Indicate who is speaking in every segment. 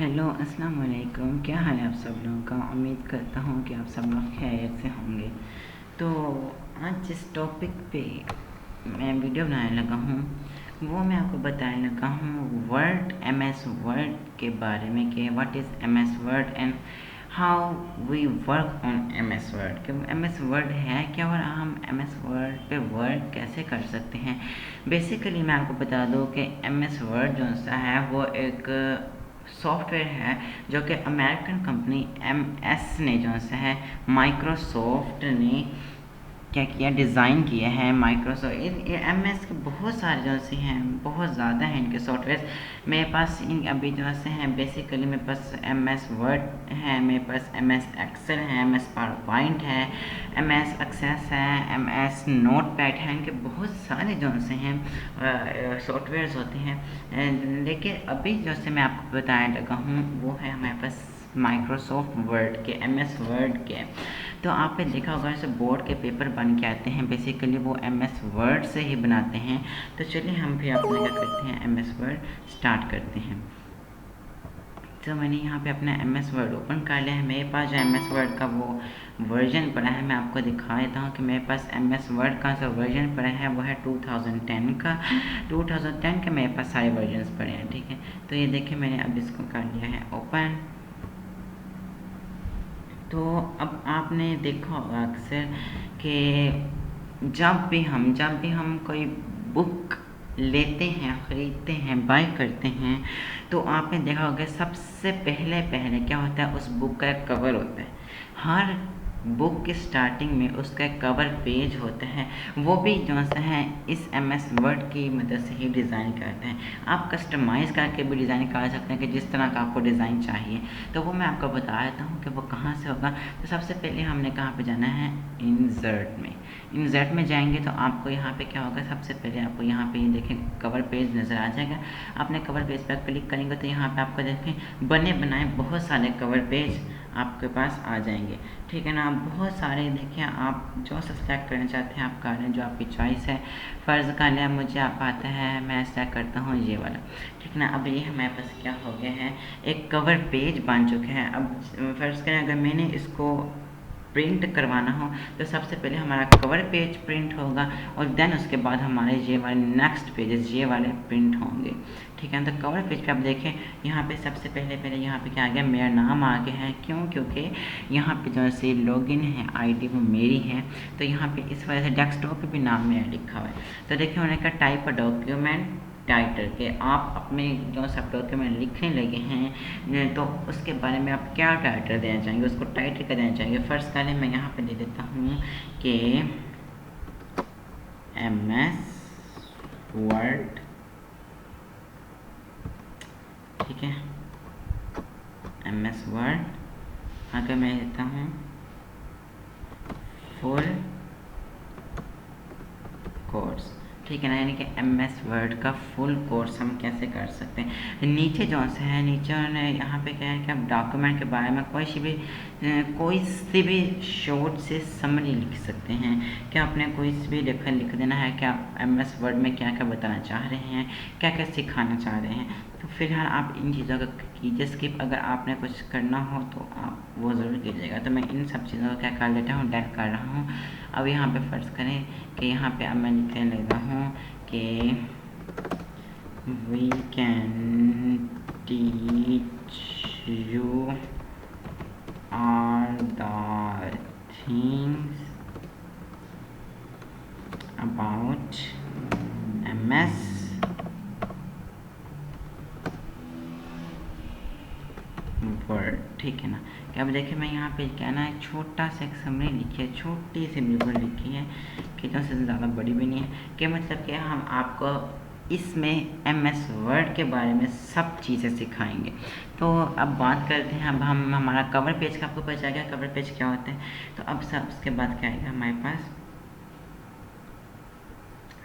Speaker 1: Hello अस्सलाम वालेकुम। क्या हाल है आप सब लोगों का। उम्मीद करता हूँ कि आप सब लोग खैरियत से होंगे। तो आज जिस टॉपिक पे मैं वीडियो बनाने लगा हूँ वो मैं आपको बताने लगा हूँ वर्ड एमएस वर्ड के बारे में कि what is MS Word and how we work on MS Word. कि एमएस वर्ड है क्या और हम एमएस वर्ड पे वर्क कैसे कर सकते हैं। बेसिकली मैं आपको बता दूँ कि एमएस वर्ड जो सा है वो एक सॉफ्टवेयर है जो कि अमेरिकन कंपनी एमएस ने जो है माइक्रोसॉफ्ट ने क्या किया, डिज़ाइन किया है। माइक्रोसॉफ्ट एमएस के बहुत सारे जो से हैं, बहुत ज़्यादा हैं इनके सॉफ्टवेयर मेरे पास। इन अभी जो से हैं बेसिकली मेरे पास एमएस वर्ड है, मेरे पास एमएस एक्सेल है, एमएस पावर पॉइंट है, एमएस एक्सेस है, एमएस नोटपैड है। इनके बहुत सारे जो से हैं सॉफ्टवेयर्स होते हैं। लेकिन अभी जो से मैं आपको बताने लगा हूँ वो है हमारे पास माइक्रोसॉफ्ट वर्ड के, एमएस वर्ड के। तो आपने देखा होगा जैसे बोर्ड के पेपर बन के आते हैं, बेसिकली वो एमएस वर्ड से ही बनाते हैं। तो चलिए हम फिर अपना क्या करते हैं, एमएस वर्ड स्टार्ट करते हैं। तो मैंने यहाँ पे अपना एमएस वर्ड ओपन कर लिया है। मेरे पास जो एमएस वर्ड का वो वर्जन पड़ा है, मैं आपको दिखा देता हूँ कि मेरे पास एमएस वर्ड का जो वर्जन पड़ा है वो है 2010 का। 2010 के मेरे पास सारे वर्जन्स पड़े हैं, ठीक है। तो ये देखिए मैंने अब इसको कर लिया है ओपन। तो अब आपने देखा होगा अक्सर कि जब भी हम कोई बुक लेते हैं, ख़रीदते हैं, बाय करते हैं, तो आपने देखा होगा सबसे पहले पहले क्या होता है, उस बुक का एक कवर होता है। हर बुक के स्टार्टिंग में उसका एक कवर पेज होता है, वो भी जो सा है इस एमएस वर्ड की मदद से ही डिज़ाइन करते हैं। आप कस्टमाइज़ करके भी डिज़ाइन कर सकते हैं कि जिस तरह का आपको डिज़ाइन चाहिए। तो वो मैं आपको बता देता हूँ कि वो कहाँ से होगा। तो सबसे पहले हमने कहाँ पे जाना है, इंसर्ट में। इंसर्ट में जाएंगे तो आपको यहाँ पे क्या होगा, सबसे पहले आपको यहाँ पे देखें कवर पेज नज़र आ जाएगा। आपने कवर पेज पर क्लिक करेंगे तो यहाँ पे आपको देखें बने बनाए बहुत सारे कवर पेज आपके पास आ जाएंगे, ठीक है ना। आप बहुत सारे देखिए, आप जो सा सेलेक्ट करना चाहते हैं आप कर लें, जो आपकी चॉइस है। फ़र्ज़ कर लिया मुझे आप आता है, मैं सेलेक्ट करता हूँ ये वाला, ठीक ना। अब ये हमारे पास क्या हो गया है, एक कवर पेज बन चुके हैं। अब फ़र्ज़ करें अगर मैंने इसको प्रिंट करवाना हो तो सबसे पहले हमारा कवर पेज प्रिंट होगा और देन उसके बाद हमारे ये वाले नेक्स्ट पेजेस ये वाले प्रिंट होंगे, ठीक है। तो कवर पेज पे आप देखें यहाँ पे सबसे पहले यहाँ पे क्या आ गया, मेरा नाम आ गया है। क्यों? क्योंकि यहाँ पे जो से लॉगिन है आईडी वो मेरी है, तो यहाँ पे इस वजह से डेस्कटॉप पे भी नाम मेरा लिखा हुआ है। तो देखिए उन्होंने कहा टाइप अ डॉक्यूमेंट टाइटल के, आप अपने जो सब डॉक्यूमेंट लिखने लगे हैं तो उसके बारे में आप क्या टाइटल देना चाहेंगे, उसको टाइटल क्या देना चाहेंगे। फर्स्ट पहले मैं यहाँ पे दे देता हूँ कि एमएस वर्ड, ठीक है, एमएस वर्ड। अगर मैं देता हूँ फुल कोर्स, ठीक है ना, यानी कि एमएस वर्ड का फुल कोर्स हम कैसे कर सकते हैं। नीचे जो है, नीचे उन्होंने यहाँ पे क्या है कि आप डॉक्यूमेंट के बारे में कोई सी भी शॉर्ट से समरी लिख सकते हैं। क्या आपने कोई सी भी लिख देना है कि आप एमएस वर्ड में क्या क्या बताना चाह रहे हैं, क्या क्या सिखाना चाह रहे हैं। तो फिलहाल आप इन चीज़ों का कीजिए स्किप। अगर आपने कुछ करना हो तो आप वो ज़रूर कीजिएगा। तो मैं इन सब चीज़ों को क्या कर लेता हूँ, डन कर रहा हूँ। अब यहाँ पे फ़र्ज़ करें कि यहाँ पे अब मैं लिखने लगा हूँ कि we can teach you are the things about MS Word, ठीक है ना। क्या अब देखिए मैं यहाँ पे क्या ना एक छोटा सा एक समरी लिखी है, छोटी सी बिल्कुल लिखी है कि जो से ज़्यादा बड़ी भी नहीं है। कि मतलब कि हम आपको इसमें एमएस वर्ड के बारे में सब चीज़ें सिखाएंगे। तो अब बात करते हैं, अब हम हमारा कवर पेज का आपको पता चल गया कवर पेज क्या होता है। तो अब सब उसके बाद क्या आएगा हमारे पास,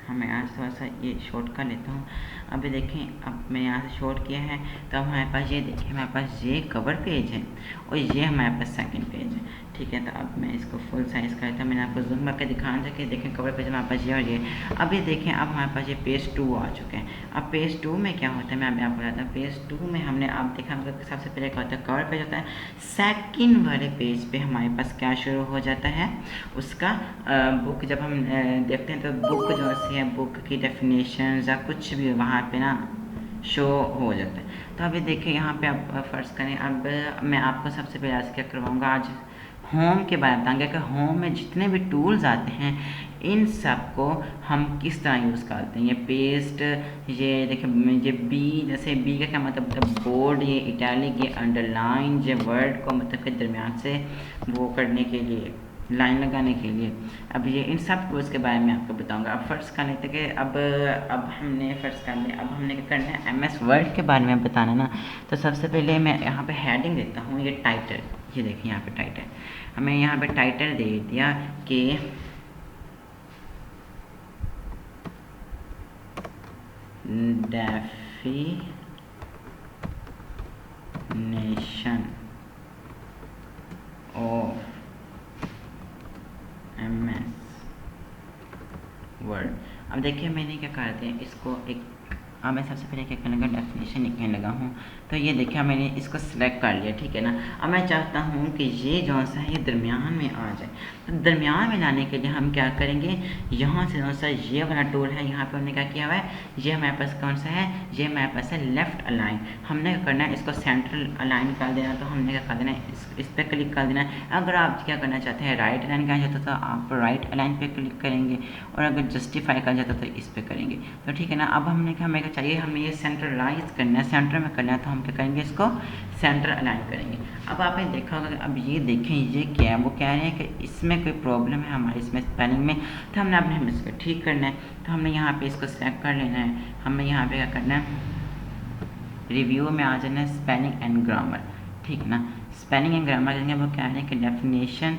Speaker 1: मैं यहाँ से थोड़ा सा ये शॉर्ट कर लेता हूँ। अभी देखें अब मैंने यहाँ से शॉर्ट किया है, तो अब हमारे पास ये देखिए हमारे पास ये कवर पेज है और ये हमारे पास सेकंड पेज है, ठीक है। तो अब मैं इसको फुल साइज़ करता हूँ, मैंने आपको जूम करके दिखाना था कि देखें कवर पेज हमारे पास ये और ये। अब ये देखें अब हमारे पास ये पेज 2 आ चुके हैं। अब पेज 2 में क्या होता है मैं आपको बताता हूँ। पेज 2 में हमने आप देखा होगा सबसे पहले क्या होता है, कवर पेज होता है। सेकंड वाले पेज पे हमारे पास क्या शुरू हो जाता है, उसका बुक जब हम देखते हैं तो बुक जो है बुक की डेफिनेशन या कुछ भी वहाँ पे ना शो हो जाता है। तो अभी देखिए यहाँ पे आप फ़र्ज़ करें, अब मैं आपको सबसे पहले आज क्या करवाऊँगा, आज होम के बारे में बताएंगे कि होम में जितने भी टूल्स आते हैं इन सब को हम किस तरह यूज़ करते हैं। ये पेस्ट, ये देखिए ये बी, जैसे बी का क्या मतलब बोल्ड, ये इटैलिक, ये अंडरलाइन, ये वर्ड को मतलब के दरमियान से वो करने के लिए, लाइन लगाने के लिए। अब ये इन सब टूल्स के बारे में आपको बताऊंगा। अब फ़र्ज़ कर लेते कि अब हमने फ़र्ज़ कर लिया, अब हमने क्या करना है, MS वर्ड के बारे में बताना ना। तो सबसे पहले मैं यहाँ पे हेडिंग देता हूँ, ये टाइटल, ये देखिए यहाँ पे टाइटल, हमें यहाँ पे टाइटल दे दिया कि डेफिनेशन ऑफ MS वर्ड। अब देखिए मैंने क्या कर दिया इसको एक, अब मैं सबसे पहले क्या करने लगा, डेफिनेशन लिखने लगा हूँ। तो ये देखिए मैंने इसको सिलेक्ट कर लिया, ठीक है ना। अब मैं चाहता हूँ कि ये जो सा है ये दरमियान में आ जाए। तो दरमियान में लाने के लिए हम क्या करेंगे, यहाँ से जो सा ये वाला टूल है, यहाँ पे हमने क्या किया हुआ है, ये हमारे पास कौन सा है, ये हमारे पास है लेफ़्ट अलाइन। हमने क्या करना है, इसको सेंट्रल अलाइन कर देना। तो हमने क्या कर देना है, इस पर क्लिक कर देना है। अगर आप क्या करना चाहते हैं, राइट अलाइन करना चाहते तो आप राइट अलाइन पे क्लिक करेंगे, और अगर जस्टिफाई करना चाहते तो इस पर करेंगे। तो ठीक है ना। अब हमने क्या, हमें चाहिए, हमें ये सेंट्रलाइज करना है, सेंटर में करना है। तो हम क्या करेंगे, इसको सेंटर अलाइन करेंगे। अब आपने देखा होगा, अब ये देखें ये क्या है, वो कह रहे हैं कि इसमें कोई प्रॉब्लम है हमारे इसमें स्पेलिंग में, तो हमने अपने इसको ठीक करना है। तो हमने यहाँ पे इसको सेलेक्ट कर लेना है। हमें यहाँ पे क्या करना है, रिव्यू में आ जाना है, स्पेलिंग एंड ग्रामर, ठीक है ना। स्पेलिंग एंड ग्रामर करेंगे, वो कह रहे हैं कि डेफिनेशन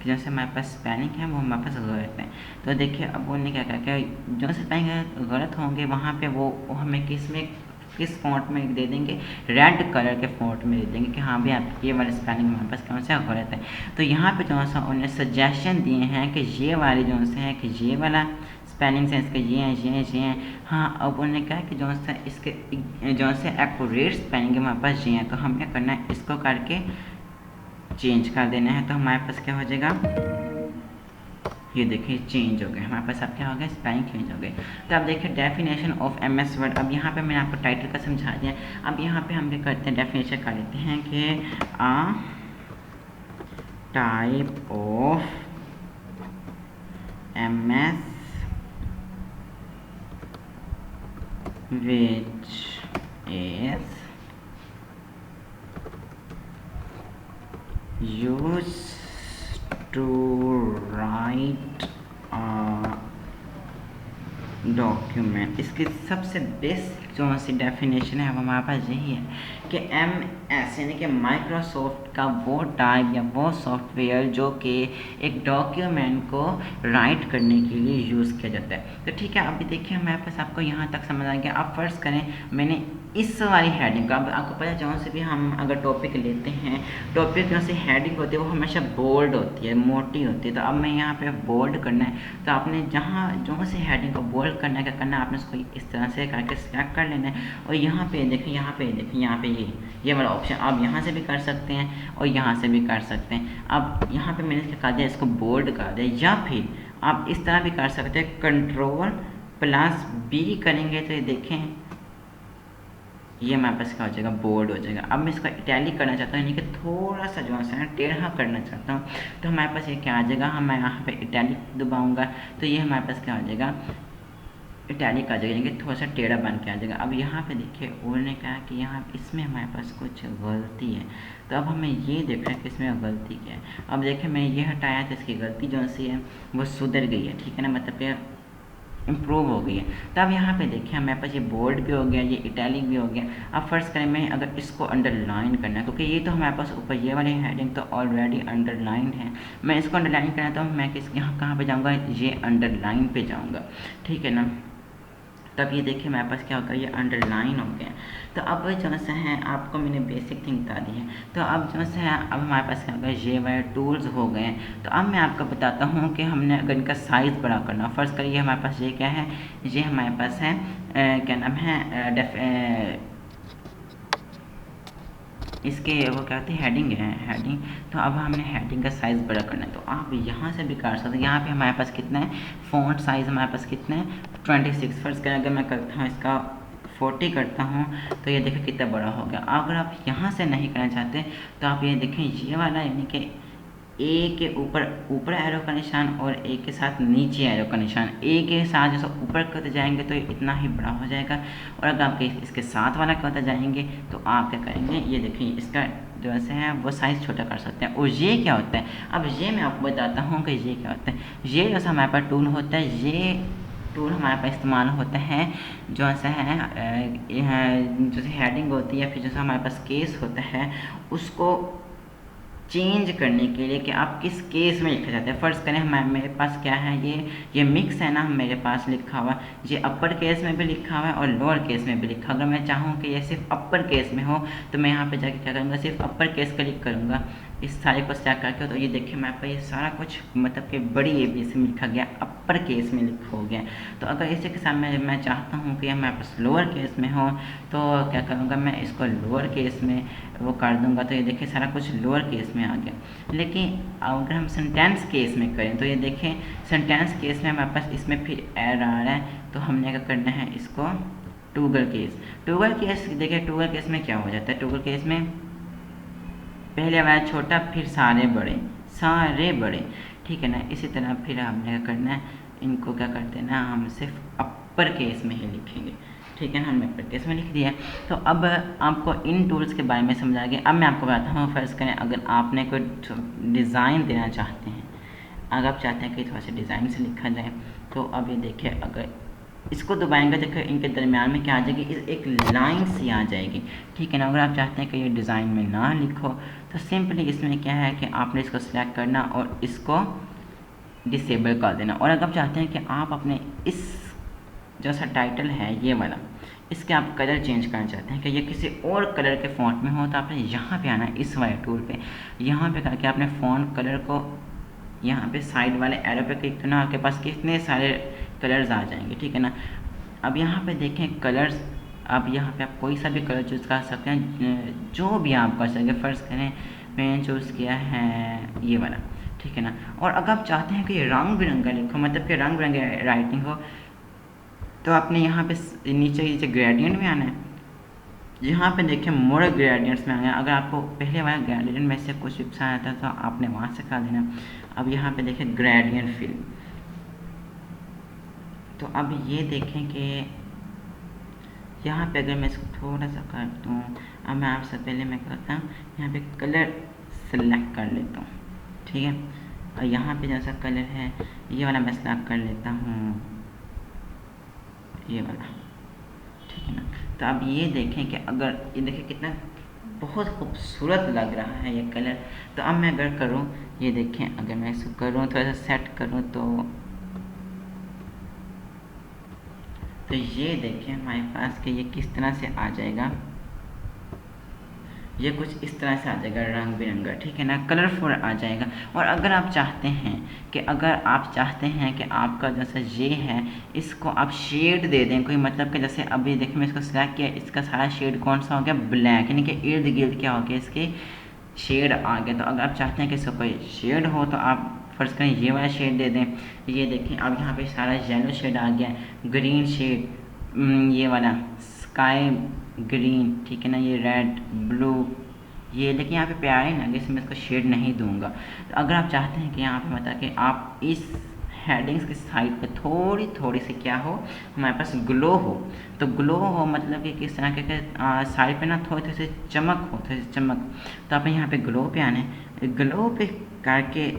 Speaker 1: जैसे हमारे पास स्पेलिंग है वो हमारे पास गलत है। तो देखिए अब उन्होंने क्या कहा कि जो स्पेलिंग गलत होंगे वहाँ पे वो हमें किस फॉन्ट में दे देंगे, रेड कलर के फॉन्ट में दे देंगे कि हाँ भाई आप ये वाला स्पेलिंग हमारे पास कौन सा गलत है। तो यहाँ पे जो सा उन्होंने सजेशन दिए हैं कि ये वाले जो से हैं कि ये वाला स्पेलिंग से इसके ये हैं। हाँ, अब उन्होंने कहा कि जो सा इसके जो से एक्यूरेट स्पेलिंग हमारे पास ये हैं। तो हमें करना है, इसको करके चेंज कर देना है। तो हमारे पास क्या हो जाएगा, ये देखिए चेंज हो गए हमारे पास। अब क्या हो गया, स्पेलिंग चेंज हो गए। तो अब देखिए डेफिनेशन ऑफ MS वर्ड। अब यहाँ पे मैंने आपको टाइटल का समझा दिया। अब यहाँ पे हम क्या करते हैं, डेफिनेशन कर लेते हैं कि आ type of MS which is used to write a document. इसकी सबसे बेसिक जो सी डेफिनेशन है वो हमारे पास यही है कि MS यानी कि माइक्रोसॉफ्ट का वो टाइप या वो सॉफ्टवेयर जो कि एक डॉक्यूमेंट को राइट करने के लिए यूज़ किया जाता है। तो ठीक है, अभी देखिए हमारे पास आपको यहाँ तक समझ आ गया। आप फ़र्ज़ करें मैंने इस वाली हेडिंग का, आपको पता है जहाँ से भी हम अगर टॉपिक लेते हैं, टॉपिक जहाँ से हेडिंग होती है वो हमेशा बोल्ड होती है, मोटी होती है। तो अब मैं यहाँ पे बोल्ड करना है। तो आपने जहाँ से हेडिंग को बोल्ड करना है, क्या करना है, आपने उसको इस तरह से करके सेलेक्ट कर लेना है। और यहाँ पे देखें, यहाँ पे ये वाला ऑप्शन आप यहाँ से भी कर सकते हैं और यहाँ से भी कर सकते हैं। अब यहाँ पे मैंने क्या कर दिया, इसको बोल्ड कर दिया। या फिर आप इस तरह भी कर सकते हैं, Ctrl+B करेंगे तो ये देखें ये हमारे पास क्या हो जाएगा, बोल्ड हो जाएगा। अब मैं इसका इटैलिक करना चाहता हूँ, यानी कि थोड़ा सा जो है टेढ़ा करना चाहता हूँ। तो हमारे पास ये क्या आ जाएगा, मैं यहाँ पे इटैलिक दबाऊँगा तो ये हमारे पास क्या हो जाएगा, इटैलिक आ जाएगा, यानी कि थोड़ा सा टेढ़ा बन के आ जाएगा। अब यहाँ पे देखिए उन्होंने कहा कि यहाँ इसमें हमारे पास कुछ गलती है। तो अब हमें ये देखना है कि इसमें गलती क्या है। अब देखिए मैं ये हटाया तो इसकी गलती जो सी है वो सुधर गई है, ठीक है ना, मतलब कि इम्प्रूव हो गई है। तब यहाँ पे देखिए हमारे पास ये बोल्ड भी हो गया, ये इटैलिक भी हो गया। अब फ़र्ज़ करें मैं अगर इसको अंडरलाइन करना है, क्योंकि ये तो हमारे पास ऊपर ये वाली हेडिंग तो ऑलरेडी अंडरलाइन है, मैं इसको अंडरलाइन करना तो मैं यहाँ कहाँ पे जाऊँगा, ये अंडरलाइन पे जाऊँगा, ठीक है ना। तब ये देखिए मेरे पास क्या होगा, ये अंडरलाइन हो गया। तो अब जो सा है आपको मैंने बेसिक थिंग बता दी है। तो अब जो सा है अब हमारे पास क्या होगा, ये वाले टूल्स हो गए। तो अब मैं आपको बताता हूँ कि हमने अगर इनका साइज़ बड़ा करना, फ़र्ज़ करिए हमारे पास ये क्या है, ये हमारे पास है क्या नाम है इसके वो कहते हैं हेडिंग है, हेडिंग। तो अब हमने हेडिंग का साइज़ बड़ा करना है, तो आप यहाँ से भी कर सकते हैं। यहाँ पे हमारे पास कितना है, फ़ॉन्ट साइज़ हमारे पास कितना है 26। फर्स्ट करें अगर मैं करता हूँ इसका 40 करता हूँ, तो ये देखिए कितना बड़ा हो गया। अगर आप यहाँ से नहीं करना चाहते तो आप ये देखें, ये वाला यानी कि ए के ऊपर एरो का निशान और ए के साथ नीचे एरो का निशान, ए के साथ जैसे ऊपर करते जाएंगे तो इतना ही बड़ा हो जाएगा। और अगर आप इसके साथ वाला करते जाएंगे तो आप क्या करेंगे, ये देखिए इसका जो है वो साइज़ छोटा कर सकते हैं। और ये क्या होता है, अब ये मैं आपको बताता हूँ कि ये क्या होता है। ये जैसा हमारे पास टूल होता है, ये टूल हमारे पास इस्तेमाल होता है जो ऐसा है जैसे हेडिंग होती है, फिर जैसा हमारे पास केस होता है उसको चेंज करने के लिए कि आप किस केस में लिखना चाहते हैं। फ़र्ज़ करें मेरे पास क्या है, ये मिक्स है ना, मेरे पास लिखा हुआ ये अपर केस में भी लिखा हुआ है और लोअर केस में भी लिखा। अगर मैं चाहूँ कि ये सिर्फ अपर केस में हो तो मैं यहाँ पे जाके क्या करूँगा, सिर्फ अपर केस क्लिक करूँगा इस सारे को सेलेक्ट करके। तो ये देखिए मेरे पास ये सारा कुछ मतलब कि बड़ी ABC में लिखा गया, अपर केस में लिखा हो गया। तो अगर इसी के साथ मैं चाहता हूँ कि मेरे पास लोअर केस में हो तो क्या करूँगा, मैं इसको लोअर केस में वो कर दूँगा। तो ये देखिए सारा कुछ लोअर केस में आ गया। लेकिन अगर हम सेंटेंस केस में करें तो ये देखें सेंटेंस केस में हमारे पास इसमें फिर एरर आ रहा है, तो हमने क्या करना है इसको टूगल केस देखिए टूगल केस में क्या हो जाता है, टूगल केस में पहले हमारा छोटा फिर सारे बड़े, ठीक है ना। इसी तरह फिर हमने क्या करना है, इनको क्या करते हैं ना, हम सिर्फ अपर केस में ही लिखेंगे, ठीक है ना। हमने अपर केस में लिख दिया। तो अब आपको इन टूल्स के बारे में समझा गया। अब मैं आपको बताता हूँ, फ़र्ज़ करें अगर आपने कोई डिज़ाइन देना चाहते हैं, अगर आप चाहते हैं कि थोड़ा सा डिज़ाइन से लिखा जाए, तो अब ये देखिए अगर इसको दबाएंगे देखो इनके दरमियान में क्या आ जाएगी, एक लाइन सी आ जाएगी, ठीक है ना। अगर आप चाहते हैं कि ये डिज़ाइन में ना लिखो तो सिंपली इसमें क्या है कि आपने इसको सिलेक्ट करना और इसको डिसेबल कर देना। और अगर आप चाहते हैं कि आप अपने इस जैसा टाइटल है ये वाला, इसके आप कलर चेंज करना चाहते हैं कि ये किसी और कलर के फ़ॉन्ट में हो, तो आपने यहाँ पे आना है इस वाले टूल पे, यहाँ पे करके आपने फ़ॉन्ट कलर को यहाँ पे साइड वाले एरो पे क्लिक करना, आपके पास कितने सारे कलर्स आ जाएंगे, ठीक है ना। अब यहाँ पे देखें कलर्स, अब यहाँ पे आप कोई सा भी कलर चूज़ कर सकते हैं, जो भी आप कर सकें। फ़र्ज़ करें मैंने चूज़ किया है ये वाला, ठीक है ना। और अगर आप चाहते हैं कि रंग बिरंगा लिखो, मतलब कि रंग बिरंगे राइटिंग हो, तो आपने यहाँ पे नीचे ग्रेडियंट में आना है। यहाँ पे देखिए मोर ग्रेडियंट्स में आ गया। अगर आपको पहले वाला ग्रेडियंट में से कुछ भी पसंद आता है तो आपने वहाँ से कर देना। अब यहाँ पे देखिए ग्रेडियंट फिल, तो अब ये देखें कि यहाँ पे अगर मैं इसको थोड़ा सा कर दूँ, अब मैं आपसे पहले मैं करता हूँ यहाँ पे कलर सेलेक्ट कर लेता हूँ, ठीक है। और यहाँ पे जैसा कलर है ये वाला मैं सेलेक्ट कर लेता हूँ, ये वाला, ठीक है ना। तो अब ये देखें कि अगर ये देखें कितना बहुत खूबसूरत लग रहा है ये कलर। तो अब मैं अगर करूँ, ये देखें अगर मैं इसको करूँ थोड़ा सा सेट करूँ तो ये देखें हमारे पास कि ये किस तरह से आ जाएगा, ये कुछ इस तरह से आ जाएगा रंग बिरंगा, ठीक है ना, कलरफुल आ जाएगा। और अगर आप चाहते हैं कि आपका जैसा ये है इसको आप शेड दे दें कोई, मतलब कि जैसे अभी देखिए मैं इसको सिलेक्ट किया, इसका सारा शेड कौन सा हो गया, ब्लैक, यानी कि इर्द गिर्द क्या हो गया इसके शेड आ गया। तो अगर आप चाहते हैं कि इसका कोई शेड हो तो आप फ़र्ज़ करें ये वाला शेड दे दें। ये देखें अब यहाँ पे सारा येलो शेड आ गया, ग्रीन शेड, ये वाला स्काई ग्रीन, ठीक है ना, ये रेड ब्लू, ये लेकिन यहाँ पे प्यारे ना, इसमें इसको शेड नहीं दूंगा। तो अगर आप चाहते हैं कि यहाँ पे मतलब कि आप इस हेडिंग्स की साइड पे थोड़ी सी क्या हो हमारे पास ग्लो हो, तो ग्लो हो मतलब कि किस तरह के साइड पे ना थोड़ी सी चमक हो, थोड़ी सी चमक। तो आप यहाँ पे ग्लो पे आने, ग्लो पे करके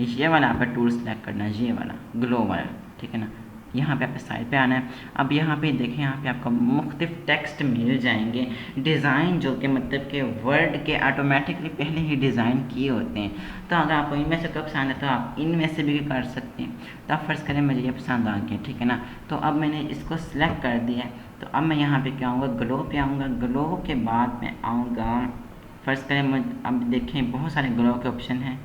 Speaker 1: ये वाला आप टूल सेलेक्ट करना है, ये वाला ग्लो वाला, ठीक है ना, यहाँ पे आपको साइड पे आना है। अब यहाँ पे देखें, यहाँ पे आपको मुख्तलिफ टेक्स्ट मिल जाएंगे, डिज़ाइन जो कि मतलब कि वर्ड के ऑटोमेटिकली पहले ही डिज़ाइन किए होते हैं। तो अगर आपको इनमें से कोई पसंद है तो आप इनमें से भी कर सकते हैं। तो आप फ़र्ज़ करें मुझे ये पसंद आ गया, ठीक है ना। तो अब मैंने इसको सिलेक्ट कर दिया है। तो अब मैं यहाँ पे क्या आऊँगा, ग्लो पे आऊँगा। ग्लो के बाद मैं आऊँगा, फ़र्ज़ करें मुझे, अब देखें बहुत सारे ग्लो के ऑप्शन हैं।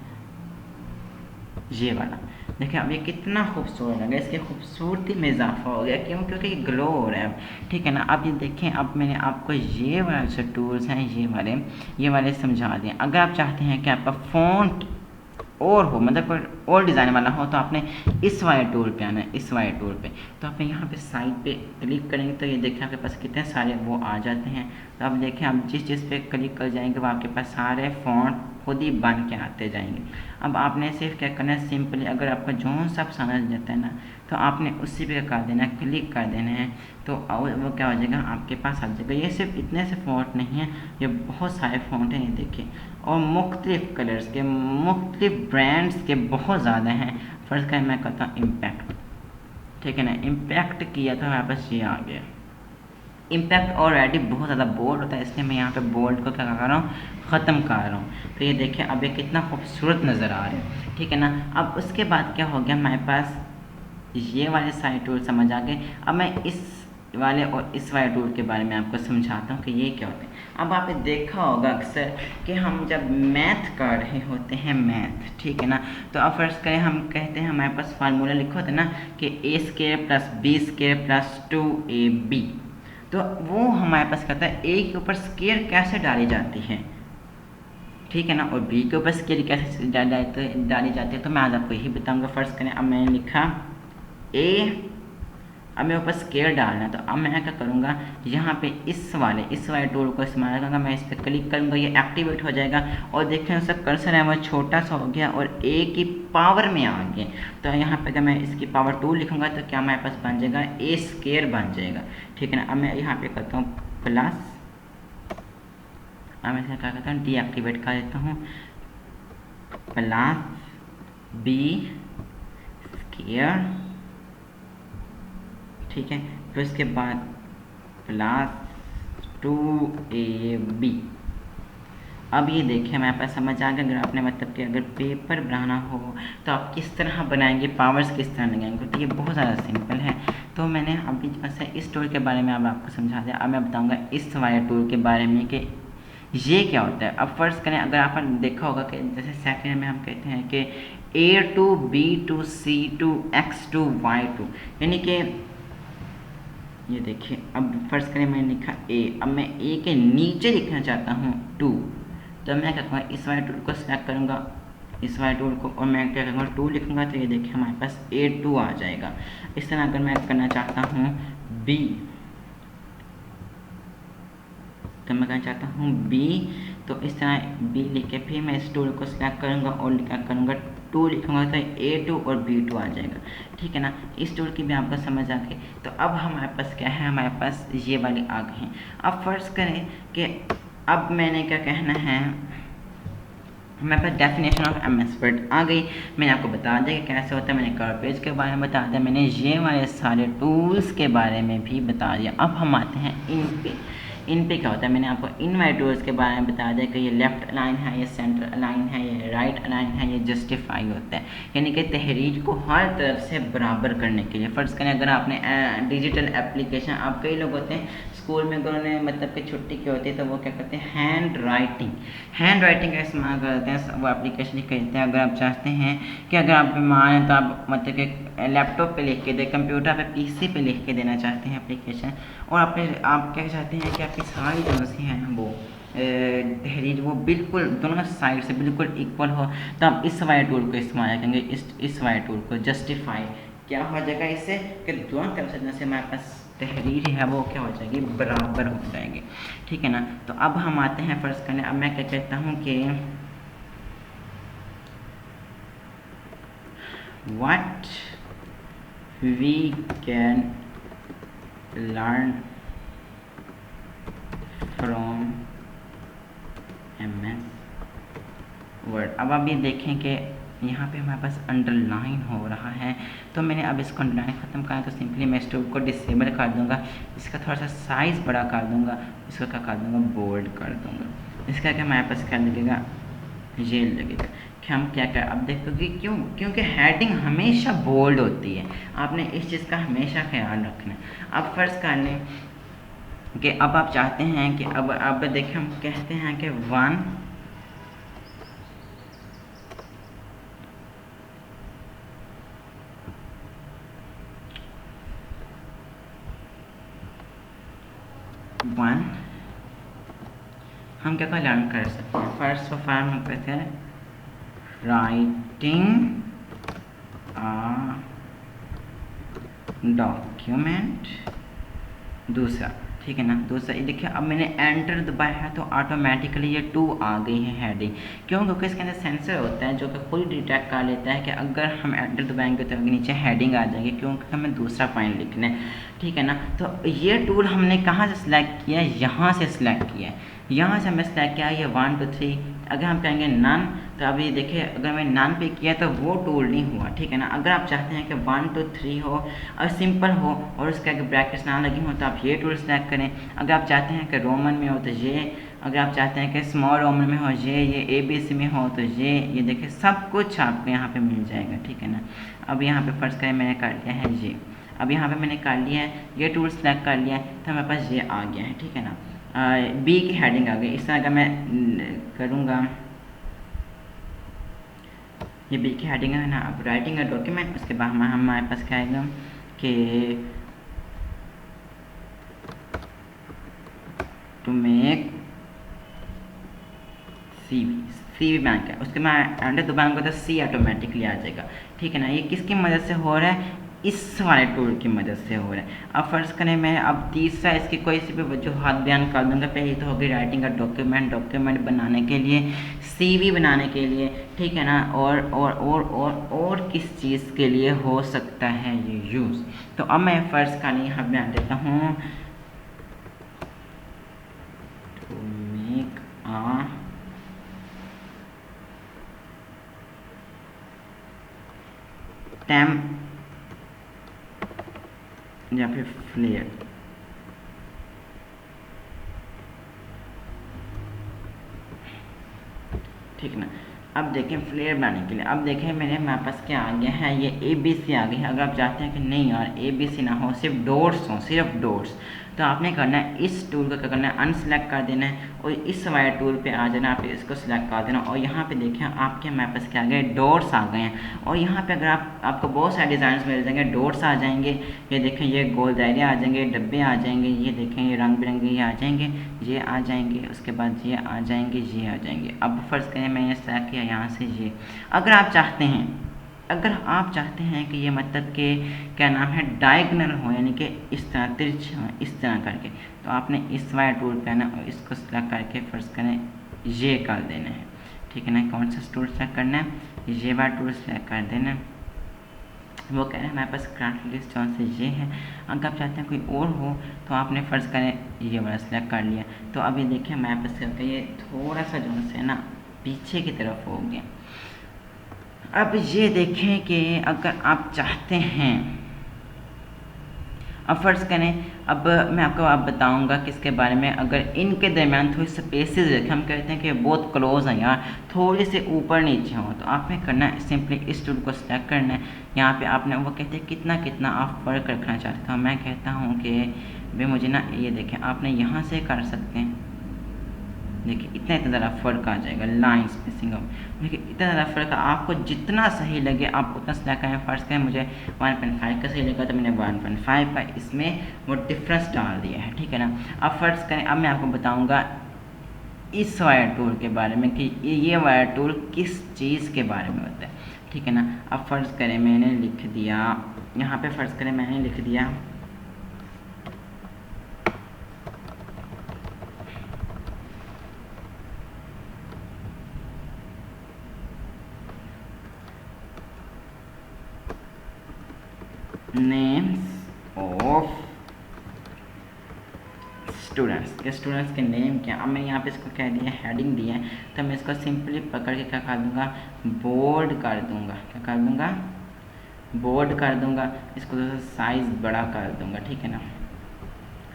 Speaker 1: ये वाला देखिए, अब ये कितना खूबसूरत लगा, इसकी खूबसूरती में इजाफा हो गया। क्यों? क्योंकि ये ग्लो हो रहा है, ठीक है ना। अब ये देखें, अब मैंने आपको ये वाले जो टूल्स हैं ये वाले समझा दिए। अगर आप चाहते हैं कि आपका फ़ॉन्ट और हो, मतलब कोई और डिज़ाइन वाला हो, तो आपने इस वाले टूल पे आना है, इस वाले टूल पे। तो आप यहाँ पे साइड पे क्लिक करेंगे तो ये देखिए आपके पास कितने सारे वो आ जाते हैं। तो आप देखें, आप जिस चीज़ पे क्लिक कर जाएंगे वो आपके पास सारे फ़ॉन्ट खुद ही बन के आते जाएंगे। अब आपने सिर्फ क्या करना है, सिंपली अगर आपको जो सा समझ जाता है ना, तो आपने उसी पे कर देना है, क्लिक कर देना है। तो वो क्या हो जाएगा, आपके पास आ जाएगा। ये सिर्फ इतने से फ़ॉन्ट नहीं है, ये बहुत सारे फ़ॉन्ट हैं, ये देखिए, और मुख्तलिफ़ कलर्स के, मुख्तलिफ़ ब्रांड्स के बहुत ज़्यादा हैं। फ़र्ज़ करें मैं कहता हूँ इम्पैक्ट, ठीक है ना, इम्पैक्ट किया था, मेरे पास ये आ गया। इम्पैक्ट ऑलरेडी बहुत ज़्यादा बोल्ड होता है, इसलिए मैं यहाँ पे बोल्ड को क्या कर रहा हूँ, ख़त्म कर रहा हूँ। तो ये देखिए अब ये कितना खूबसूरत नज़र आ रहा है, ठीक है ना। अब उसके बाद क्या हो गया, हमारे पास ये वाले सारे टूल समझ आ गए। अब मैं इस वाले और इस वाले टूल के बारे में आपको समझाता हूँ कि ये क्या होते हैं। अब आपने देखा होगा अक्सर कि हम जब मैथ कर रहे होते हैं, मैथ, ठीक है ना, तो अब फ़र्ज़ करें हम कहते हैं हमारे पास फार्मूला लिखा होता है ना कि a² + b² + 2ab। तो वो हमारे पास कहता है a के ऊपर स्केयर कैसे डाली जाती है, ठीक है ना, और b के ऊपर स्केयर कैसे डाली जाती है। तो मैं आज आपको यही बताऊंगा। फ़र्ज़ करें अब मैंने लिखा a, अब मेरे ऊपर स्केयर डालना है। तो अब मैं क्या करूँगा, यहाँ पे इस वाले टूल को इस्तेमाल करूँगा। मैं इस पर क्लिक करूँगा, ये एक्टिवेट हो जाएगा, और देखें उसका कर्सर है वो छोटा सा हो गया और a की पावर में आ गया। तो यहाँ पे अगर मैं इसकी पावर 2 लिखूँगा तो क्या हमारे पास बन जाएगा, a² बन जाएगा, ठीक है ना। अब मैं यहाँ पे करता हूँ प्लस, अब मैं इसका क्या करता हूँ, डीएक्टिवेट कर देता हूँ, प्लस b², ठीक है। फिर उसके बाद प्लस 2ab। अब ये देखिए हमारे पास समझ आ गया। अगर आपने मतलब कि अगर पेपर बनाना हो तो आप किस तरह बनाएंगे, पावर्स किस तरह लगाएंगे, तो ये बहुत ज़्यादा सिंपल है। तो मैंने अभी जैसे इस टूल के बारे में अब आपको समझा दिया। अब मैं बताऊंगा इस वाले टूल के बारे में कि ये क्या होता है। अब फ़र्ज़ करें, अगर आपने देखा होगा कि जैसे सेकेंड में हम कहते हैं कि A2 B2 C2 X2 Y2, यानी कि ये देखिए, अब फ़र्ज़ करें मैंने लिखा a, अब मैं a के नीचे लिखना चाहता हूँ 2। तो मैं क्या करूँगा, इस वाले टूल को सेलेक्ट करूँगा, इस वाले टूल को, और मैं क्या करूँगा 2 लिखूँगा। तो ये देखिए हमारे पास A2 आ जाएगा। इस तरह अगर मैं करना चाहता हूँ B, तो मैं कहना चाहता हूँ B, तो इस तरह B लिख के फिर मैं इस टूल को सिलेक्ट करूँगा और क्या करूँगा 2 लिखूँगा, तो A2 और B2 आ जाएगा, ठीक है ना। इस टूल की भी आपको समझ आ गई। तो अब हमारे पास क्या है, हमारे पास ये वाली आ गई हैं। अब फ़र्ज़ करें कि अब मैंने क्या कहना है, हमारे पास डेफिनेशन ऑफ MS वर्ड आ गई। मैंने आपको बता दिया कि कैसे होता है, मैंने कवर पेज के बारे में बता दिया, मैंने ये वाले सारे टूल्स के बारे में भी बता दिया। अब हम आते हैं इन पे क्या होता है। मैंने आपको इन वाले टूल्स के बारे में बता दिया कि ये लेफ़्ट अलाइन है, ये सेंटर अलाइन है, ये राइट अलाइन है, ये जस्टिफाई होता है, यानी कि तहरीर को हर तरफ से बराबर करने के लिए। फ़र्ज़ करें अगर आपने डिजिटल एप्लीकेशन, आप कई लोग होते हैं स्कूल में अगर उन्हें मतलब कि छुट्टी की होती है तो वो क्या करते हैं, हैंड राइटिंग का इस्तेमाल करते हैं, वो एप्लीकेशन कहते हैं। अगर आप चाहते हैं कि अगर आप बीमार हैं तो आप मतलब कि लैपटॉप पे लिख के दे, कंप्यूटर पे PC पे लिख के देना चाहते हैं एप्लीकेशन, और आप क्या चाहते हैं कि आपकी सारी जो सी है ना वो तहरीर वो बिल्कुल दोनों साइड से बिल्कुल इक्वल हो, तो आप इस वाले टूल को इस्तेमाल करेंगे। इस वाले टूल को जस्टिफाई क्या हो जाएगा, इससे कि दोनों तरफ से जैसे हमारे पास तहरीर है वो क्या हो जाएगी, बराबर हो जाएंगे, ठीक है ना। तो अब हम आते हैं फ़र्ज़ करने, अब मैं क्या कहता हूँ कि what we can learn from MS Word। अब आप ये देखें कि यहाँ पे हमारे पास अंडरलाइन हो रहा है, तो मैंने अब इसको अंडरलाइन ख़त्म करा, तो सिंपली मैं इस टूल को डिसेबल कर दूँगा, इसका थोड़ा सा साइज़ बड़ा कर दूँगा, इसको क्या कर दूँगा, बोल्ड कर दूँगा। इसका क्या हमारे पास क्या लगेगा, ये लगेगा कि हम क्या कर, अब देखोगे क्यों, क्योंकि हेडिंग हमेशा बोल्ड होती है, आपने इस चीज़ का हमेशा ख्याल रखना है। अब फ़र्ज़ कर लें कि अब आप चाहते हैं कि अब देखिए हम कहते हैं कि 1 हम क्या लर्न कर सकते हैं। फर्स्ट ऑफ ऑल हम कहते हैं राइटिंग डॉक्यूमेंट, दूसरा, ठीक है ना, दूसरा ये देखिए अब मैंने एंटर दबाया है तो ऑटोमेटिकली ये 2 आ गई है हेडिंग। क्यों, क्योंकि इसके अंदर सेंसर होता है जो कि खुद डिटेक्ट कर लेता है कि अगर हम एंटर दबाएंगे तो नीचे हेडिंग आ जाएगी, क्योंकि हमें दूसरा पॉइंट लिखना है, ठीक है ना। तो ये टूल हमने कहाँ से सिलेक्ट किया है, यहाँ से सिलेक्ट किया है, यहाँ से हमें सिलेक्ट किया ये 1 2 3। अगर हम कहेंगे नन, तो अभी देखिए अगर मैं नन पे किया तो वो टूल नहीं हुआ, ठीक है ना। अगर आप चाहते हैं कि 1 2 3 हो और सिंपल हो और उसके आगे ब्रैकेट्स ना लगी हो तो आप ये टूल सेलेक्ट करें। अगर आप चाहते हैं कि रोमन में हो तो ये, अगर आप चाहते हैं कि स्मॉल रोमन में हो ये ABC में हो तो ये देखिए सब कुछ आपको यहाँ पे मिल जाएगा, ठीक है ना। अब यहाँ पे फर्स्ट करें मैंने कर लिया है ये, अब यहाँ पे मैंने कर लिया है ये टूल सेलेक्ट कर लिया है तो हमारे पास ये आ गया है, ठीक है ना। बी की हेडिंग आ गई। इस तरह का मैं करूँगा, ये बी की हेडिंग है ना। अब राइटिंग का डॉक्यूमेंट, उसके बाद हमारे पास क्या आएगा कि टू मेक CV बैंक है, उसके बाद एंटर दबाऊंगा तो C ऑटोमेटिकली आ जाएगा, ठीक है ना। ये किसकी मदद से हो रहा है, इस वाले टूल की मदद से हो रहा है। अब फ़र्ज़ करें मैं अब तीसरा इसकी कोई सी भी वजूहात बयान कर दूँगा। पहले तो होगी राइटिंग का डॉक्यूमेंट बनाने के लिए, CV बनाने के लिए, ठीक है ना। और किस चीज़ के लिए हो सकता है ये यूज़। तो अब मैं फ़र्ज़ करें यहाँ बयान देता हूँ टू मेक टैम या फिर फ्लेयर, ठीक है ना। अब देखें फ्लेयर बनाने के लिए, अब देखें मेरे पास क्या आ गया है, ये ABC आ गई है। अगर आप चाहते हैं कि नहीं यार ABC ना हो, सिर्फ डॉट्स हो, सिर्फ डॉट्स, तो आपने करना है इस टूल को क्या करना है, अनसेलेक्ट कर देना है और इस वाले टूल पे आ जाना, आप इसको सिलेक्ट कर देना और यहाँ पे देखें आपके हमारे पास क्या आ गए, डॉट्स आ गए हैं। और यहाँ पे अगर आपको बहुत सारे डिज़ाइन मिल जाएंगे, डॉट्स आ जाएंगे, ये देखें ये गोल दायरे आ जाएंगे, डब्बे आ जाएंगे, ये देखें ये रंग बिरंगे ये आ जाएंगे, ये आ जाएंगे, उसके बाद ये आ जाएंगे, ये आ जाएंगे। अब फ़र्ज़ करें मैंने सेलेक्ट किया यहाँ से ये, अगर आप चाहते हैं कि ये मतलब कि क्या नाम है डायगोनल हो, यानी कि इस तरह तिरछे हो, इस तरह करके, तो आपने इस वाले टूल पे आना और इसको सेलेक्ट करके फ़र्ज़ करें ये कर देना है, ठीक है ना। कौन सा टूल सेलेक्ट करना है, ये वाला टूल सेलेक्ट कर देना। वो कह रहे हैं हमारे पास करंट लिस्ट जौन से ये है। अगर आप चाहते हैं कोई और हो तो आपने फ़र्ज़ करें ये वाला सेलेक्ट कर लिया। तो अभी देखिए हमारे पास क्या, ये थोड़ा सा जौन से ना पीछे की तरफ हो गया। अब ये देखें कि अगर आप चाहते हैं, अब फ़र्ज़ करें, अब मैं आपको बताऊंगा किसके बारे में, अगर इनके दरमियान थोड़ी स्पेसेस रखें, हम कहते हैं कि बहुत क्लोज हैं यार, थोड़े से ऊपर नीचे हों, तो आपने करना है सिंपली इस टूल को सेलेक्ट करना है। यहाँ पे आपने, वो कहते हैं कितना आप फ़र्क रखना चाहते हो, मैं कहता हूँ कि भाई मुझे ना ये देखें, आपने यहाँ से कर सकते हैं, देखिए इतना ज़्यादा फ़र्क आ जाएगा, लाइन स्पेसिंग अब देखिए इतना ज़्यादा फ़र्क, आपको जितना सही लगे आप उतना सेलेक्ट करें। फ़र्ज़ करें मुझे 1.5 का सही लगा तो मैंने 1.5 का इसमें वो डिफरेंस डाल दिया है, ठीक है ना। अब फ़र्ज़ करें, अब मैं आपको बताऊंगा इस वायर टूल के बारे में कि ये वायर टूल किस चीज़ के बारे में होता है, ठीक है ना। अब फ़र्ज़ करें मैंने लिख दिया यहाँ पे, फ़र्ज़ करें मैंने लिख दिया names of स्टूडेंट्स के नेम क्या। अब मैं यहाँ पे इसको कह दिया हेडिंग दिया है, तो मैं इसको सिंपली पकड़ के क्या कर दूँगा, बोल्ड कर दूँगा। क्या कर दूँगा, बोल्ड कर दूँगा। इसको थोड़ा सा साइज़ बड़ा कर दूँगा, ठीक है ना।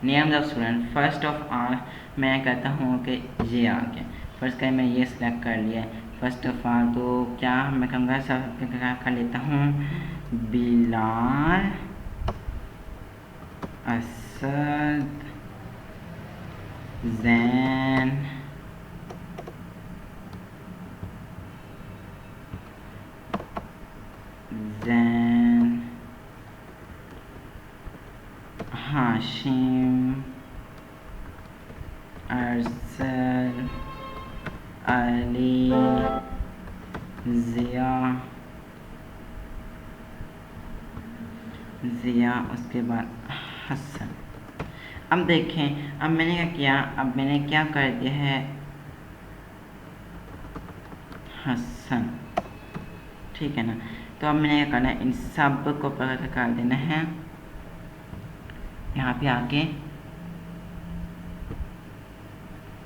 Speaker 1: Names of student, first of all मैं कहता हूँ कि ये आ गया। फर्स्ट का मैं ये सिलेक्ट कर लिया है फर्स्ट ऑफ ऑल। तो क्या मैं कहूँगा, सब क्या कर लेता हूँ, बिलाल असद जैन हाशिम अरसल अली ज़िया उसके बाद हसन। अब देखें, अब मैंने क्या किया, अब मैंने क्या कर दिया है, हसन, ठीक है ना। तो अब मैंने क्या करना है, इन सब को पकड़ कर देना है, यहाँ पे आके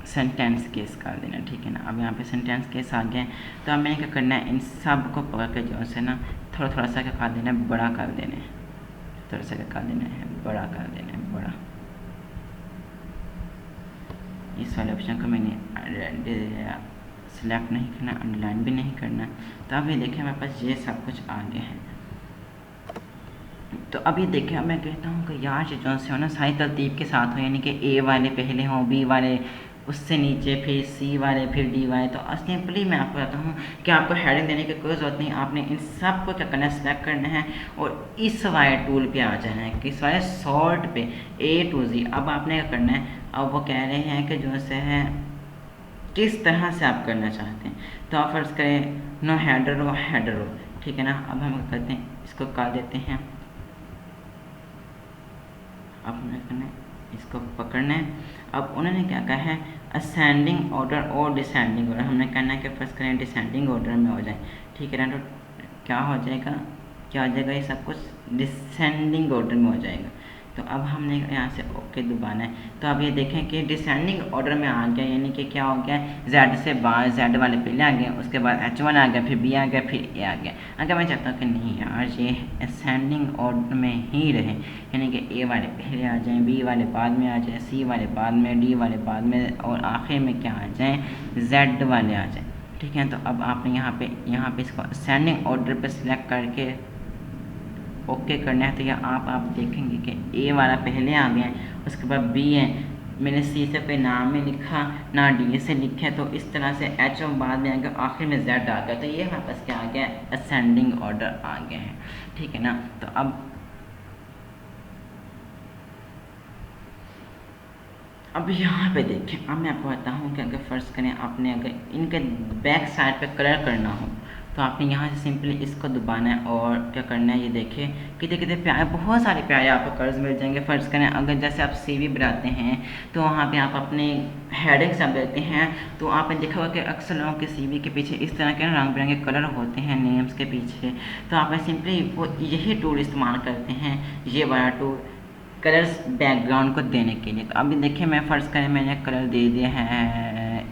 Speaker 1: सेंटेंस केस कर देना, ठीक है ना। अब यहाँ पे सेंटेंस केस आ गया। तो अब मैंने क्या करना है, इन सब को पकड़ के जो है ना थोड़ा सा क्या कर देना है, बड़ा कर देना है, थोड़ा सा क्या कर देना है, बड़ा कर देना है, बड़ा। इस वाले ऑप्शन को मैंने सिलेक्ट नहीं करना, अंडरलाइन भी नहीं करना। तो अब ये देखें मेरे पास ये सब कुछ आ गया है। तो अभी देखें, अब मैं कहता हूँ कि यार जो से हो ना सारी तरतीब के साथ हो, यानी कि ए वाले पहले हों, बी वाले उससे नीचे, फिर सी वाले, फिर डी वाले। तो सिंपली मैं आपको बताता हूँ कि आपको हेडिंग देने की कोई ज़रूरत नहीं। आपने इन सब को क्या करना है, सिलेक्ट करना है और इस वाले टूल पे आ जाना है, किस वाले, सॉर्ट पे, A to Z। अब आपने क्या करना है, अब वो कह रहे हैं कि जो से है किस तरह से आप करना चाहते हैं। तो आप फर्ज करें नो हेडर हो, हेडर हो, ठीक है ना। अब हम क्या करते हैं, इसको काट देते हैं। अब हमें करना है, इसको पकड़ना है। अब उन्होंने क्या कहा है, असेंडिंग ऑर्डर और डिसेंडिंग ऑर्डर। हमने कहना है कि फर्स्ट करें डिसेंडिंग ऑर्डर में हो जाए, ठीक है ना। तो क्या हो जाएगा, क्या हो जाएगा, ये सब कुछ डिसेंडिंग ऑर्डर में हो जाएगा। तो अब हमने यहाँ से ओके दबाना है। तो अब ये देखें कि डिसेंडिंग ऑर्डर में आ गया, यानी कि क्या हो गया, जेड से बाद जेड वाले पहले आ गए, उसके बाद H1 आ गया, फिर B आ गया, फिर A आ गया। अगर मैं चाहता हूँ कि नहीं यार ये असेंडिंग ऑर्डर में ही रहे, यानी कि A वाले पहले आ जाएँ, B वाले बाद में आ जाए, C वाले बाद में, D वाले बाद में, और आखिर में क्या आ जाएँ, Z वाले आ जाएँ, ठीक है। तो अब आपने यहाँ पे इसको असेंडिंग ऑर्डर पर सिलेक्ट करके ओके करना है। तो यह आप देखेंगे कि ए वाला पहले आ गया है, उसके बाद बी है, मैंने सी से कोई नाम में लिखा ना डी से लिखा है, तो इस तरह से एच और बाद में आ गया, आखिर में जेड आ गया। तो ये हमारे पास क्या आ गया, असेंडिंग ऑर्डर आ गया है, ठीक है ना। तो अब यहाँ पे देखें, अब मैं आपको बताता हूँ कि अगर फ़र्ज़ करें आपने अगर इनके बैक साइड पे कलर करना हो, तो आपने यहाँ से सिंपली इसको दबाना है और क्या करना है, ये देखिए कितने कितने प्यारे, बहुत सारे प्यारे आपको कर्ज मिल जाएंगे। फ़र्ज़ करें अगर जैसे आप CV बनाते हैं तो वहाँ पे आप अपने हेडिंग सब देते हैं, तो आपने देखा होगा कि अक्सर लोगों के CV के पीछे इस तरह के रंग बिरंगे कलर होते हैं नेम्स के पीछे। तो आप सिंपली वो यही टूल इस्तेमाल करते हैं, ये वाला टूल, कलर्स बैकग्राउंड को देने के लिए। तो अभी देखिए मैं फ़र्ज़ करें मैंने कलर दे दिया है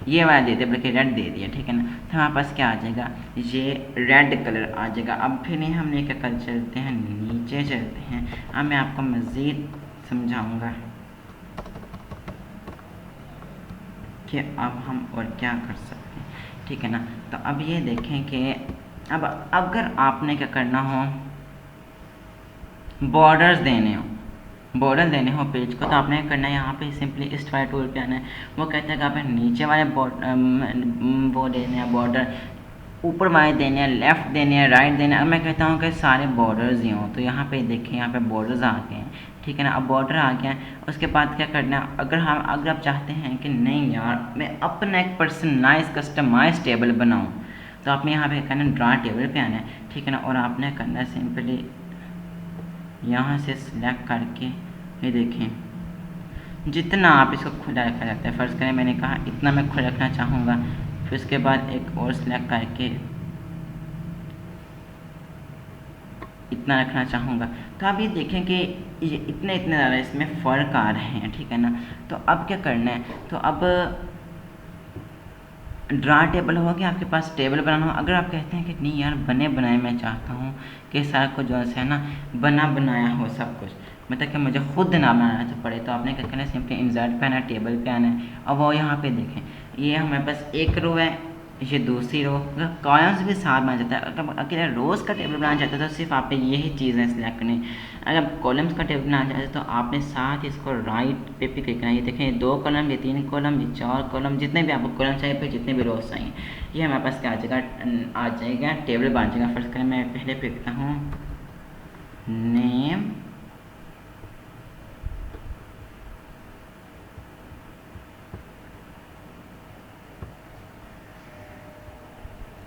Speaker 1: ये वाला दे दिया, बल्कि रेड दे दिया, ठीक है ना। तो हमारे पास क्या आ जाएगा, ये रेड कलर आ जाएगा। अब फिर हमने क्या कर चलते हैं, नीचे चलते हैं। अब मैं आपको मज़ीद समझाऊंगा कि अब हम और क्या कर सकते हैं, ठीक है ना। तो अब ये देखें कि अब अगर आपने क्या करना हो, बॉर्डर देने हो पेज को, तो आपने करना है यहाँ पे सिंपली इस वाले टूल पे आना है। वो कहता है कि आपने नीचे वाले वो देने हैं बॉर्डर, ऊपर वाले देने हैं, लेफ़्ट देने हैं, राइट देने हैं। अब मैं कहता हूँ कि सारे बॉर्डर्स ही हों, तो यहाँ पे देखिए यहाँ पे बॉर्डर्स आ गए हैं, ठीक है ना। अब बॉर्डर आ गया है, उसके बाद क्या करना है, अगर आप चाहते हैं कि नहीं यार मैं अपना एक पर्सनलाइज कस्टमाइज टेबल बनाऊँ, तो आपने यहाँ पे करना है ड्रा टेबल पे आना है, ठीक है ना। और आपने करना है सिंपली यहाँ से सिलेक्ट करके, ये देखें जितना आप इसको खुला रखा जाता है, फ़र्ज़ करें मैंने कहा इतना मैं खुला रखना चाहूँगा, फिर उसके बाद एक और सिलेक्ट करके इतना रखना चाहूँगा। तो आप ये देखें कि ये इतने ज़्यादा इसमें फ़र्क आ रहे हैं, ठीक है ना। तो अब क्या करना है, तो अब ड्रा टेबल हो गया, आपके पास टेबल बनाना हो। अगर आप कहते हैं कि नहीं यार बने बनाए मैं चाहता हूँ कि सारा कुछ जो है ना बना बनाया हो सब कुछ, मतलब कि मुझे खुद ना बनाना तो पड़े, तो आपने क्या करना है, सिंपली इंसर्ट पे आना है, टेबल पे आना है। अब वो यहाँ पे देखें, ये हमारे पास एक रो है, ये दूसरी रो, अगर कॉलम्स भी साथ बना जाता है। अगर अकेले रोज़ का टेबल बनाना चाहते हो तो सिर्फ आप यही चीज़ें सिलेक्ट करनी। अगर कॉलम्स का टेबल बनाना चाहते हो तो आपने साथ इसको राइट पे क्लिक करना है। ये देखें 2 कॉलम, ये 3 कॉलम, ये 4 कॉलम, जितने भी आपको कॉलम चाहिए, फिर जितने भी रोज चाहिए, ये हमारे पास क्या आ जाएगा टेबल बन जाएगा। फर्स्ट करें मैं पहले पे लिखता हूँ नेम,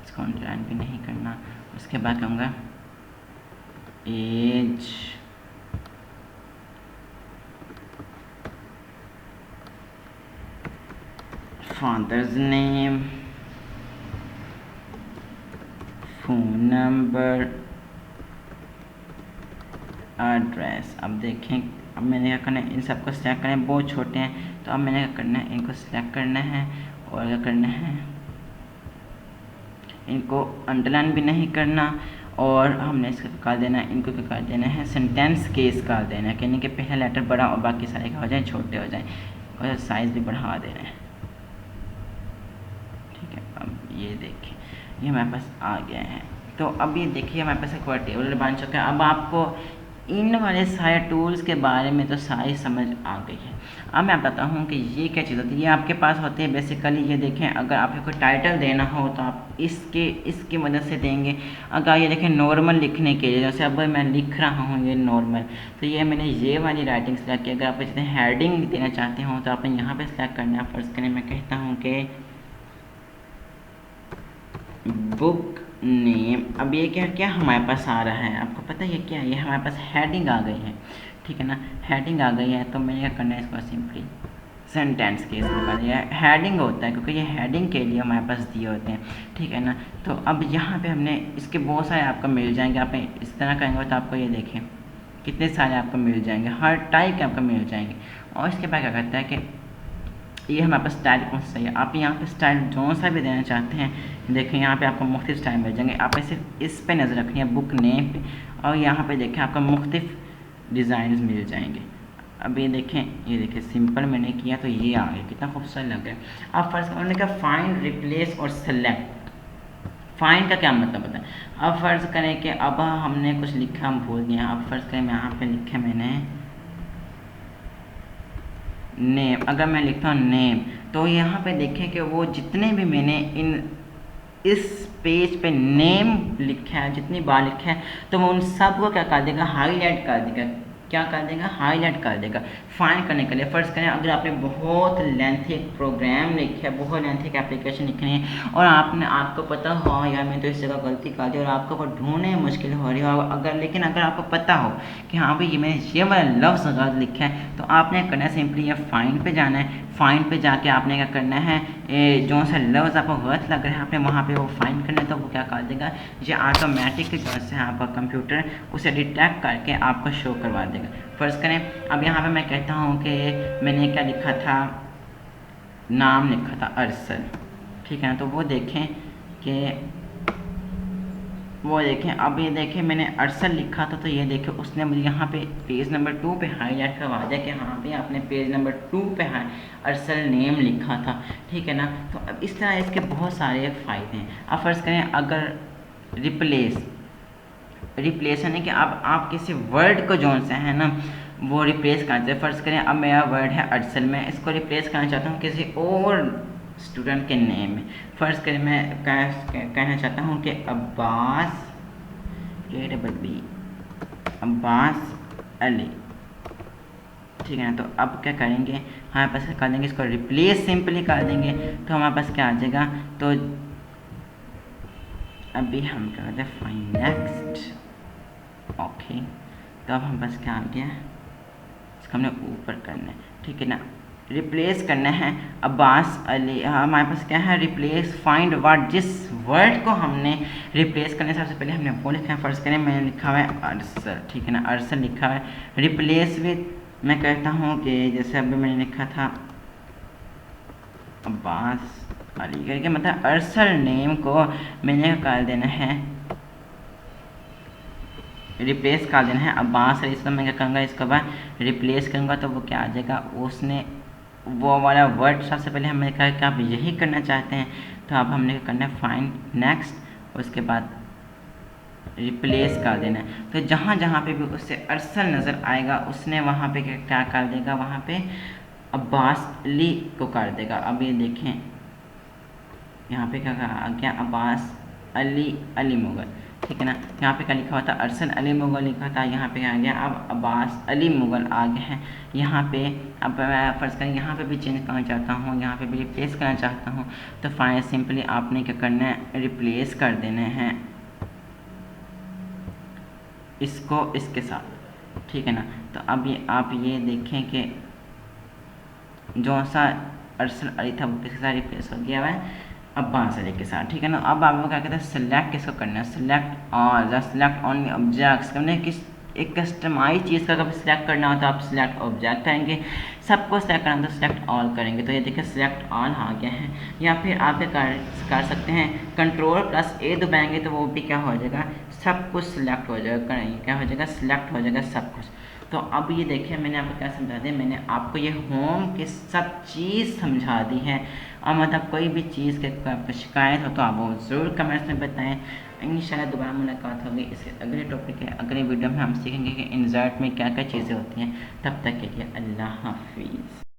Speaker 1: इसको अंडरलाइन भी नहीं करना। उसके बाद कहूँगा age, father's name, phone number, address. अब देखें, अब मैंने क्या करना है, इन सबको सिलेक्ट करना है, बहुत छोटे हैं तो अब मैंने क्या करना है, इनको सिलेक्ट करना है और क्या करना है, इनको अंडरलाइन भी नहीं करना और हमने इसका क्या देना है, इनको क्या कर देना है, सेंटेंस केस कर देना है, यानी कि पहला लेटर बड़ा और बाकी सारे क्या हो जाए छोटे हो जाएं, और साइज़ भी बढ़ा देना है। ठीक है, अब ये देखिए ये हमारे पास आ गया है। तो अब ये देखिए हमारे पास एक और टेबल बन चुका है। अब आपको इन वाले सारे टूल्स के बारे में तो सारी समझ आ गई है। अब मैं बताता हूँ कि ये क्या चीज़ होती है। ये आपके पास होते हैं बेसिकली, ये देखें अगर आपको कोई टाइटल देना हो तो आप इसकी मदद से देंगे। अगर ये देखें नॉर्मल लिखने के लिए, जैसे अब मैं लिख रहा हूँ ये नॉर्मल, तो ये मैंने ये वाली राइटिंग सेलेक्ट की। अगर आप जैसे हेडिंग देना चाहते हो तो आपने यहाँ पर सेलेक्ट करना है। फर्स्ट करें मैं कहता हूँ कि बुक नेम। अब ये क्या क्या हमारे पास आ रहा है, आपको पता है ये क्या है, ये हमारे पास हेडिंग आ गई है, ठीक है ना। हेडिंग आ गई है तो मैंने क्या करना है, इसको सिंपली सेंटेंस केस में कर दिया। हेडिंग होता है क्योंकि ये हेडिंग के लिए हमारे पास दिए होते हैं, ठीक है ना। तो अब यहाँ पे हमने इसके बहुत सारे आपको मिल जाएंगे। आप इस तरह करेंगे तो आपको ये देखें कितने सारे आपको मिल जाएंगे, हर टाइप के आपको मिल जाएंगे। और इसके बाद क्या करता है कि ये हमारे पास स्टाइल कौन सा चाहिए, आप यहाँ पे स्टाइल जो सा भी देना चाहते हैं, देखें यहाँ पे आपको मुख्तलिफ स्टाइल मिल जाएंगे। आप सिर्फ इस पे नज़र रखनी है बुक नेम पे, और यहाँ पे देखें आपको मुख्तलिफ डिज़ाइन मिल जाएंगे। अब ये देखें, ये देखें सिंपल मैंने किया तो ये आ गया, कितना खूबसूरत लग रहा है। अब फर्स्ट उन्होंने कहा फाइंड, रिप्लेस और सेलेक्ट। फाइंड का क्या मतलब होता है। अब फ़र्ज़ करें कि अब हमने कुछ लिखा, हम भूल गए। अब फ़र्ज़ करें मैं यहाँ पे लिखा मैंने नेम, अगर मैं लिखता हूँ नेम तो यहाँ पे देखें कि वो जितने भी मैंने इस पेज पे नेम लिखा है, जितनी बार लिखा है, तो वो उन सब को क्या कर देगा, हाईलाइट कर देगा। क्या कर देगा, हाईलाइट कर देगा। फाइंड करने के लिए फ़र्ज़ करें अगर आपने बहुत लेंथी एक प्रोग्राम लिखा है, बहुत लेंथी एक एप्लीकेशन लिखनी है और आपको पता हो यार मैं तो इस जगह गलती कर दी और आपको वो ढूंढने में मुश्किल हो रही हो, लेकिन अगर आपको पता हो कि हाँ भाई ये मैंने ये वाला लफ्ज़ गलत लिखा है, तो आपने करना है सिंपली ये फाइंड पे जाना है। फाइंड पे जाके आपने क्या करना है, जो सा लफ्ज़ आपको गलत लग रहा है आपने वहाँ पे वो फाइंड करना है, तो वो क्या कर देगा, ये ऑटोमेटिक जो है आपका कंप्यूटर उसे डिटेक्ट करके आपको शो करवा देगा। फ़र्ज़ करें अब यहाँ पे मैं कहता हूँ कि मैंने क्या लिखा था, नाम लिखा था अरसल, ठीक है ना। तो वो देखें कि अब ये देखें मैंने अरसल लिखा था, तो ये देखें उसने मुझे यहाँ पे पेज नंबर 2 पे हाईलाइट करवा दिया कि हाँ पे आपने पेज नंबर 2 पे अरसल नेम लिखा था, ठीक है ना। तो अब इस तरह इसके बहुत सारे फ़ायदे हैं। अब फ़र्ज़ करें अगर रिप्लेस यानी कि अब आप किसी वर्ड को जो सा है ना वो रिप्लेस करते हैं। फ़र्ज़ करें अब मेरा वर्ड है अरसल, मैं इसको रिप्लेस करना चाहता हूँ किसी और स्टूडेंट के नेम में। फ़र्ज़ करें मैं कहना चाहता हूँ कि अब्बास अब्बास अली, ठीक है ना। तो अब क्या करेंगे, हमारे पास कर देंगे इसको रिप्लेस, सिंपली कर देंगे तो हमारे पास क्या आ जाएगा। तो अभी हम क्या करते हैं, फाइंड नेक्स्ट, ओके। तो अब हम बस क्या आ गया, इसको हमने ऊपर करना है, ठीक है ना। रिप्लेस करना है अब्बास अली। हमारे पास क्या है, रिप्लेस फाइंड वर्ड, जिस वर्ड को हमने रिप्लेस करने सबसे पहले हमने वो लिखा है। फर्स्ट करें, मैंने लिखा हुआ है अरसल, ठीक है ना, अरसल लिखा हुआ है। रिप्लेस विद मैं कहता हूँ कि जैसे अभी मैंने लिखा था अब्बास अली करके, मतलब अरसल नेम को मैंने कर देना है, रिप्लेस कर देना है अब्बास अली। इसको मैं क्या करूँगा, इसके बाद रिप्लेस करूँगा तो वो क्या आ जाएगा, उसने वो वाला वर्ड सबसे पहले हमने कहा कि आप यही करना चाहते हैं, तो अब हमने करना है फाइंड नेक्स्ट, उसके बाद रिप्लेस कर देना है। तो जहाँ जहाँ पे भी उससे अरसल नज़र आएगा उसने वहाँ पे क्या कर देगा, वहाँ पे अब्बास अली को कर देगा। अब ये देखें यहाँ पे क्या आ गया, अब्बास अली अली मुग़ल, ठीक है ना। यहाँ पे क्या लिखा हुआ था, अरसल अली मुग़ल लिखा था, यहाँ पे आ गया अब अब्बास अली मुग़ल आ गए हैं यहाँ पे। अब मैं फर्स्ट करें यहाँ पे भी चेंज करना चाहता हूँ, यहाँ पे भी रिप्लेस करना चाहता हूँ, तो फाइनल सिंपली आपने क्या करना है, रिप्लेस कर देने हैं इसको इसके साथ, ठीक है ना। तो अब ये आप ये देखें कि जो सा अरसल अली था वो किसके साथ रिप्लेस हो गया है, अब्बास अली के साथ, ठीक है ना। अब आपको क्या कहते हैं, सेलेक्ट किसको करना है, select all, just select only objects करने, किस एक कस्टमाइज चीज़ का कभी सिलेक्ट करना हो तो आप सिलेक्ट ऑब्जेक्ट करेंगे, सबको सिलेक्ट करना तो सिलेक्ट ऑल करेंगे। तो ये देखिए सिलेक्ट ऑल आ गया है। या फिर आप क्या कर सकते हैं, Ctrl+A दबाएंगे तो वो भी क्या हो जाएगा, सब कुछ सिलेक्ट हो जाएगा, क्या हो जाएगा, सिलेक्ट हो जाएगा सब कुछ। तो अब ये देखिए मैंने आपको क्या समझा दिया, मैंने आपको ये होम की सब चीज़ समझा दी है। और मतलब कोई भी चीज़ के आपको शिकायत हो तो आप वो ज़रूर कमेंट्स में बताएं। इंशाल्लाह दोबारा मुलाकात होगी इसके अगले टॉपिक है, अगले वीडियो में हम सीखेंगे कि इंसर्ट में क्या क्या चीज़ें होती हैं। तब तक के लिए अल्लाह हाफिज़।